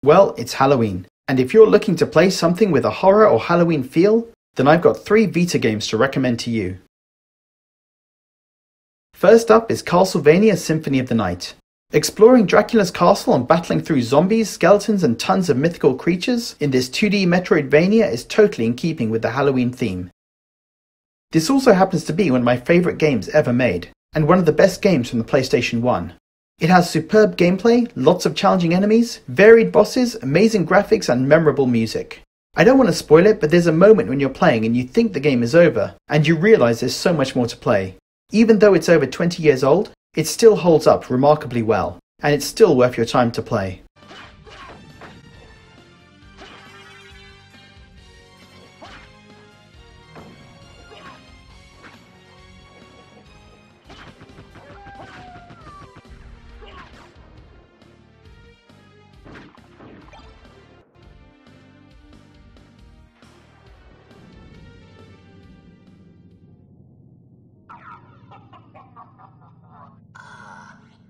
Well, it's Halloween, and if you're looking to play something with a horror or Halloween feel, then I've got 3 Vita games to recommend to you. First up is Castlevania Symphony of the Night. Exploring Dracula's castle and battling through zombies, skeletons and tons of mythical creatures in this 2D Metroidvania is totally in keeping with the Halloween theme. This also happens to be one of my favourite games ever made, and one of the best games from the PlayStation 1. It has superb gameplay, lots of challenging enemies, varied bosses, amazing graphics and memorable music. I don't want to spoil it, but there's a moment when you're playing and you think the game is over, and you realise there's so much more to play. Even though it's over 20 years old, it still holds up remarkably well, and it's still worth your time to play.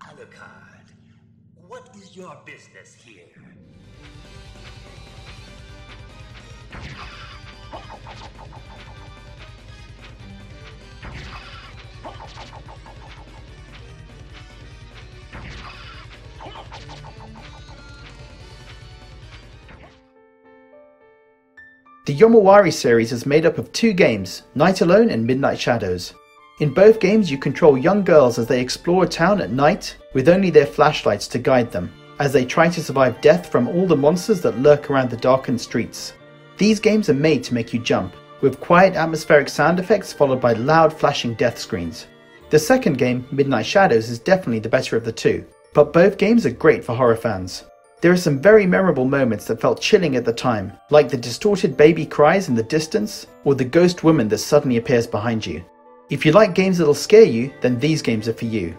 Alucard, what is your business here? The Yomawari series is made up of 2 games, Night Alone and Midnight Shadows. In both games you control young girls as they explore a town at night with only their flashlights to guide them, as they try to survive death from all the monsters that lurk around the darkened streets. These games are made to make you jump, with quiet atmospheric sound effects followed by loud flashing death screens. The second game, Midnight Shadows, is definitely the better of the 2, but both games are great for horror fans. There are some very memorable moments that felt chilling at the time, like the distorted baby cries in the distance, or the ghost woman that suddenly appears behind you. If you like games that'll scare you, then these games are for you.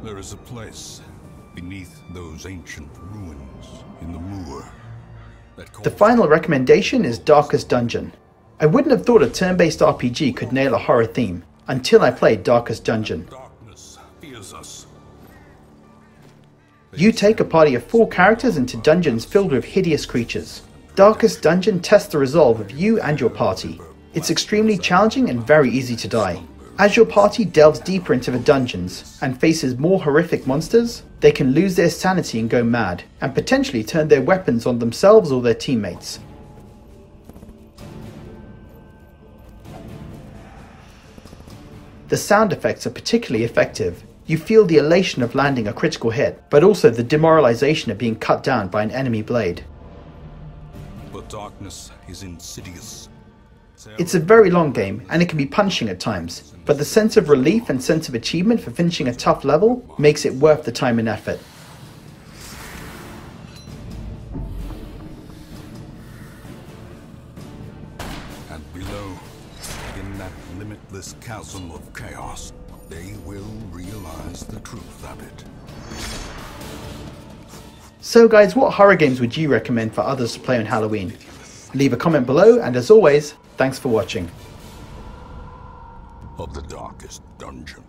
There is a place beneath those ancient ruins in the moor. The final recommendation is Darkest Dungeon. I wouldn't have thought a turn-based RPG could nail a horror theme until I played Darkest Dungeon. Darkness fears us. You take a party of 4 characters into dungeons filled with hideous creatures. Darkest Dungeon tests the resolve of you and your party. It's extremely challenging and very easy to die. As your party delves deeper into the dungeons and faces more horrific monsters, they can lose their sanity and go mad, and potentially turn their weapons on themselves or their teammates. The sound effects are particularly effective. You feel the elation of landing a critical hit, but also the demoralization of being cut down by an enemy blade. But darkness is insidious. It's a very long game, and it can be punishing at times, but the sense of relief and sense of achievement for finishing a tough level makes it worth the time and effort. And below, in that limitless chasm of chaos, they will realize the truth of it. So guys, what horror games would you recommend for others to play on Halloween? Leave a comment below, and as always, thanks for watching. Of the darkest dungeon.